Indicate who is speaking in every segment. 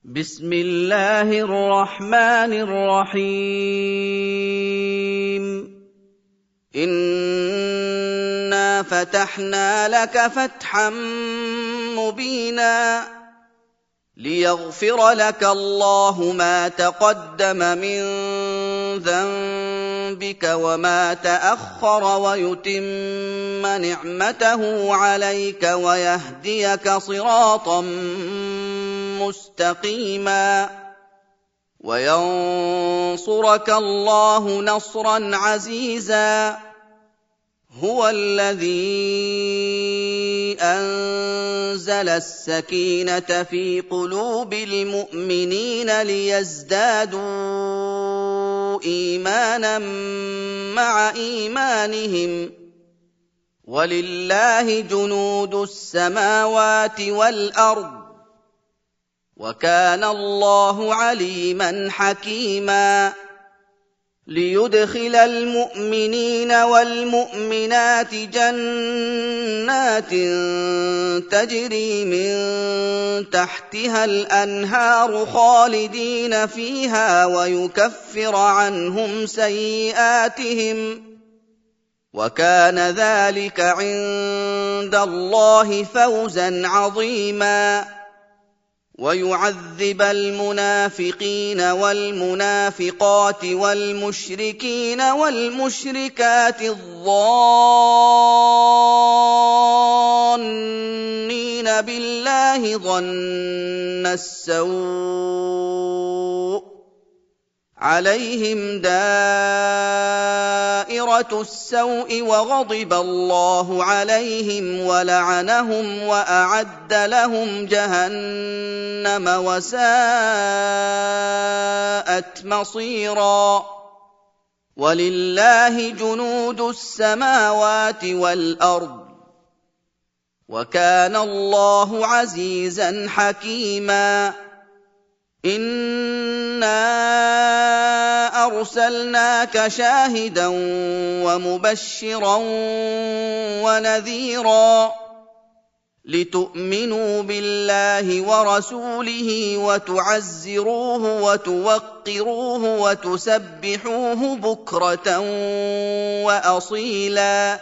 Speaker 1: بسم الله الرحمن الرحيم إنا فتحنا لك فتحا مبينا ليغفر لك الله ما تقدم من ذنبك وما تأخر ويتم نعمته عليك ويهديك صراطا مستقيما وينصرك الله نصرا عزيزا هو الذي أنزل السكينة في قلوب المؤمنين ليزدادوا إيمانا مع إيمانهم ولله جنود السماوات والأرض وكان الله عليما حكيما ليدخل المؤمنين والمؤمنات جنات تجري من تحتها الأنهار خالدين فيها ويكفر عنهم سيئاتهم وكان ذلك عند الله فوزا عظيما ويعذب المنافقين والمنافقات والمشركين والمشركات الظانين بالله ظن السوء عليهم دائرة السوء وغضب الله عليهم ولعنهم وأعد لهم جهنم وساءت مصيرا ولله جنود السماوات والأرض وكان الله عزيزا حكيما إنا أرسلناك شاهدا ومبشرا ونذيرا لتؤمنوا بالله ورسوله وتعزروه وتوقروه وتسبحوه بكرة وأصيلا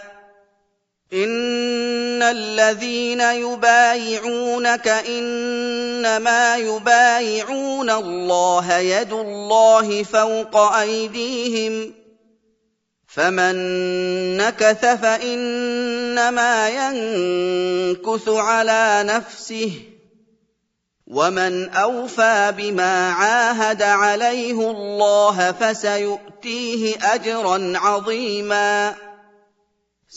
Speaker 1: إن الذين يبايعونك إنما يبايعون الله يد الله فوق أيديهم فمن نكث فإنما ينكث على نفسه ومن أوفى بما عاهد عليه الله فسيؤتيه أجرا عظيما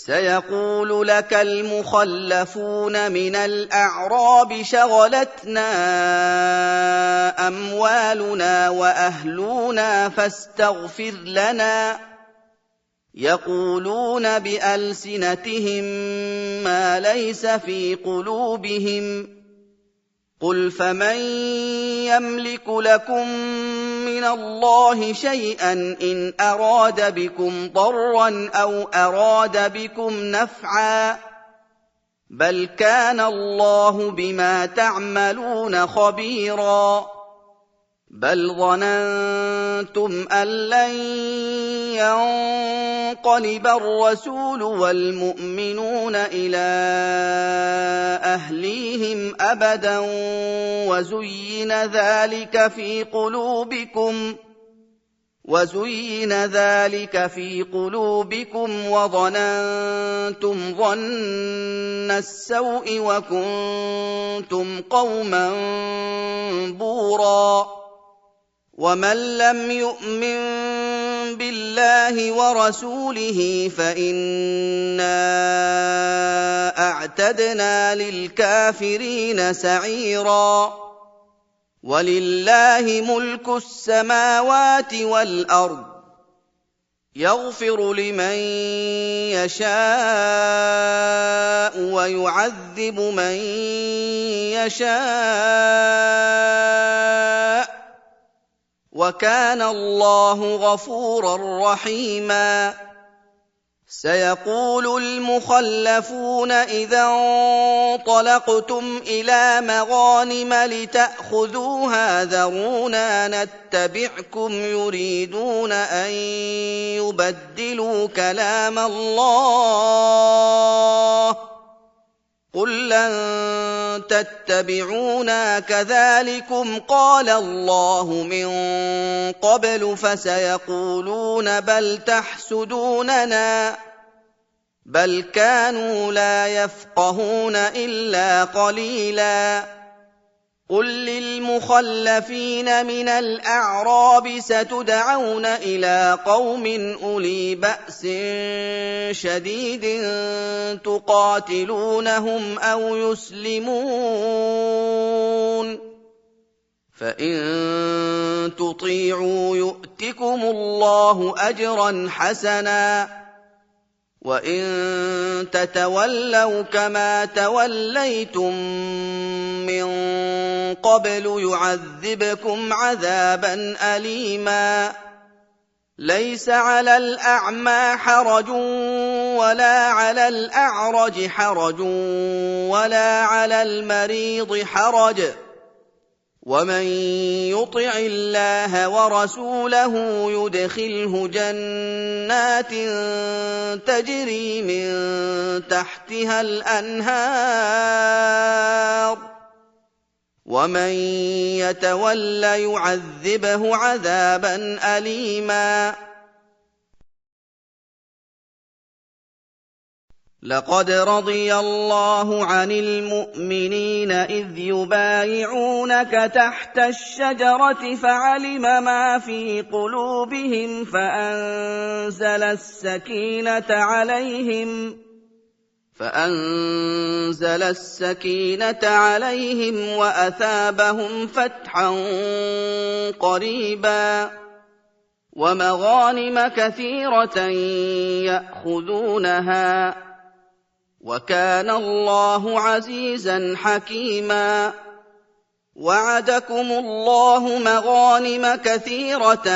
Speaker 1: سيقول لك المخلفون من الأعراب شغلتنا أموالنا وأهلنا فاستغفر لنا يقولون بألسنتهم ما ليس في قلوبهم قل فمن يملك لكم من الله شيئا إن أراد بكم ضرا أو أراد بكم نفعا بل كان الله بما تعملون خبيرا بل ظننتم أن لن ينقلب الرسول والمؤمنون إلى أهليهم أبدا وزين ذلك في قلوبكم وظننتم ظن السوء وكنتم قوما بورا ومن لم يؤمن بالله ورسوله فإنا أعتدنا للكافرين سعيرا ولله ملك السماوات والأرض يغفر لمن يشاء ويعذب من يشاء وكان الله غفورا رحيما سيقول المخلفون إذا انطلقتم إلى مغانم لتأخذوها ذرونا نتبعكم يريدون أن يبدلوا كلام الله قل لن تتبعونا كذلكم قال الله من قبل فسيقولون بل تحسدوننا بل كانوا لا يفقهون إلا قليلا قل للمخلفين من الأعراب ستدعون إلى قوم أولي بأس شديد تقاتلونهم أو يسلمون فإن تطيعوا يؤتكم الله أجرا حسنا وإن تتولوا كما توليتم من قبل يعذبكم عذابا أليما ليس على الأعمى حرج ولا على الأعرج حرج ولا على المريض حرج ومن يطع الله ورسوله يدخله جنات تجري من تحتها الأنهار ومن يتول يعذبه عذابا أليما لقد رضي الله عن المؤمنين إذ يبايعونك تحت الشجرة فعلم ما في قلوبهم فأنزل السكينة عليهم وأثابهم فتحا قريبا ومغانم كثيرة يأخذونها وكان الله عزيزا حكيما وعدكم الله مغانم كثيرة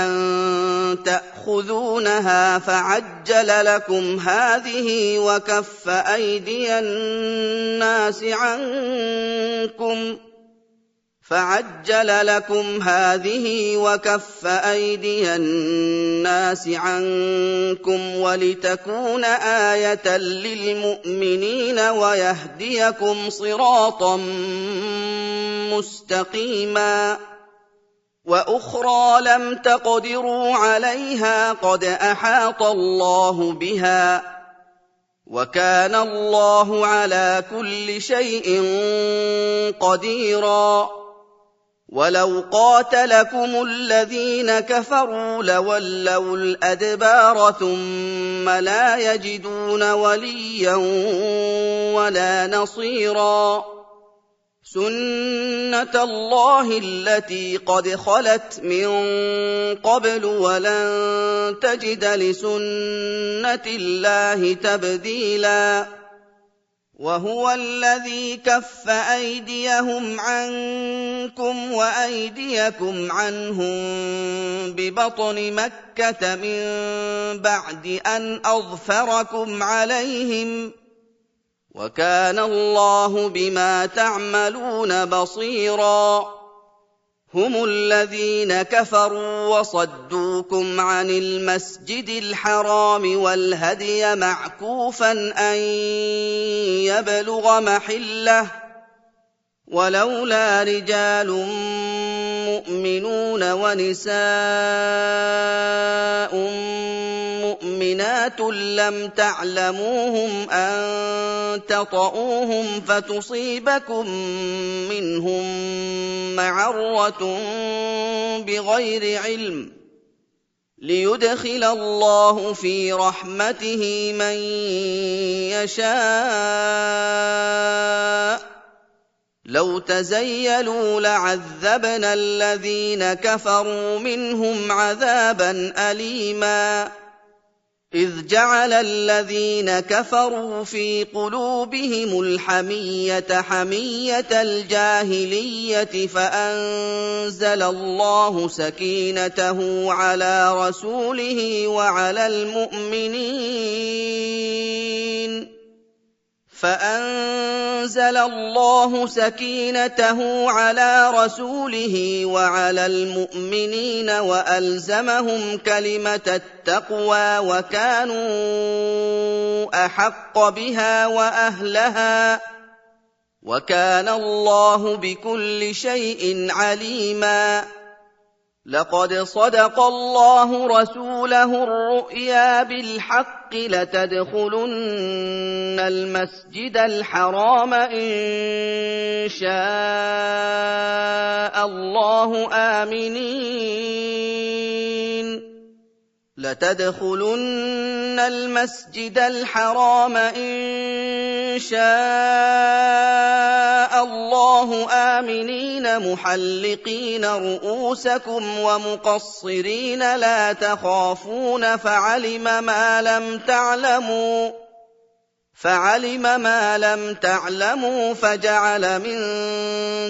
Speaker 1: تأخذونها فعجل لكم هذه وكف أيدي الناس عنكم ولتكون آية للمؤمنين ويهديكم صراطا مستقيما وأخرى لم تقدروا عليها قد أحاط الله بها وكان الله على كل شيء قديرا ولو قاتلكم الذين كفروا لولوا الأدبار ثم لا يجدون وليا ولا نصيرا سنة الله التي قد خلت من قبل ولن تجد لسنة الله تبديلا وهو الذي كف أيديهم عنكم وأيديكم عنهم ببطن مكة من بعد أن أظفركم عليهم وكان الله بما تعملون بصيرا هم الذين كفروا وصدوكم عن المسجد الحرام والهدي معكوفا أن يبلغ محله ولولا رجال مؤمنون ونساء مؤمنات لم تعلموهم أن تطؤوهم فتصيبكم منهم معرة بغير علم ليدخل الله في رحمته من يشاء لو تزيلوا لعذبنا الذين كفروا منهم عذابا أليما إِذْ جَعَلَ الَّذِينَ كَفَرُوا فِي قُلُوبِهِمُ الْحَمِيَّةَ حَمِيَّةَ الْجَاهِلِيَّةِ فَأَنزَلَ اللَّهُ سَكِينَتَهُ عَلَىٰ رَسُولِهِ وَعَلَى الْمُؤْمِنِينَ وَأَلْزَمَهُمْ كَلِمَةَ التَّقْوَىٰ وَكَانُوا أَحَقَّ بِهَا وَأَهْلَهَا ۚ وَكَانَ اللَّهُ بِكُلِّ شَيْءٍ عَلِيمًا. لَقَدْ صَدَقَ اللَّهُ رَسُولَهُ الرُّؤْيَا بِالْحَقِّ لَتَدْخُلُنَّ الْمَسْجِدَ الْحَرَامَ إِن شَاءَ الله آمِنِينَ مُحَلِّقِينَ رُءُوسَكُمْ وَمُقَصِّرِينَ لَا تَخَافُونَ فَعَلِمَ مَا لَمْ تَعْلَمُوا فَجَعَلَ مِن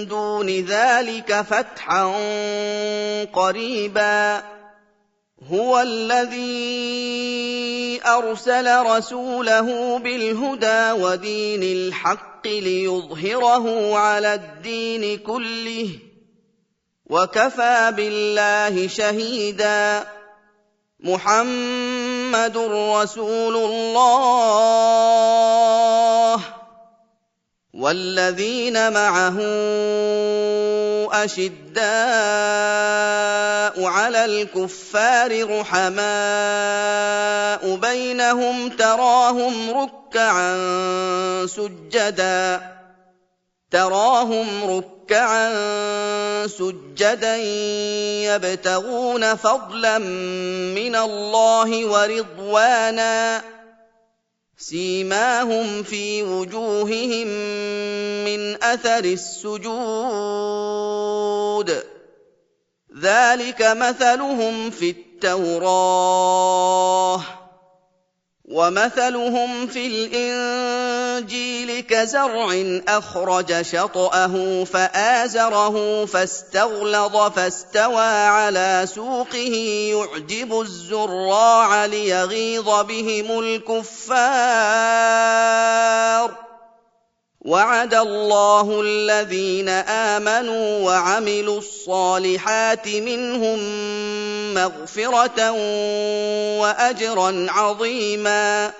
Speaker 1: دُونِ ذَٰلِكَ فَتْحًا قَرِيبًا. هُوَ الَّذِي أَرْسَلَ رَسُولَهُ بِالْهُدَىٰ وَدِينِ الْحَقِّ لِيُظْهِرَهُ عَلَى الدِّينِ كُلِّهِ ۚ وَكَفَىٰ بِاللَّهِ شَهِيدًا. مُّحَمَّدٌ رَّسُولُ اللَّهِ وَالَّذِينَ مَعَهُ أَشِدَّاءُ عَلَى الْكُفَّارِ رُحَمَاءُ بَيْنَهُمْ تَرَاهُمْ رُكَّعًا سُجَّدًا يَبْتَغُونَ فَضْلًا مِّنَ اللَّهِ وَرِضْوَانًا، سِيمَاهُمْ فِي وُجُوهِهِم مِّنْ أَثَرِ السُّجُودِ ۚ ذَٰلِكَ مَثَلُهُمْ فِي التَّوْرَاةِ ۚ وَمَثَلُهُمْ فِي الْإِنجِيلِ كَزَرْعٍ أَخْرَجَ شَطْأَهُ فَآزَرَهُ فَاسْتَغْلَظَ فَاسْتَوَىٰ عَلَىٰ سُوقِهِ يُعْجِبُ الزُّرَّاعَ لِيَغِيظَ بِهِمُ الْكُفَّارَ ۗ وَعَدَ اللَّهُ الَّذِينَ آمَنُوا وَعَمِلُوا الصَّالِحَاتِ مِنْهُم مَّغْفِرَةً وَأَجْرًا عَظِيمًا.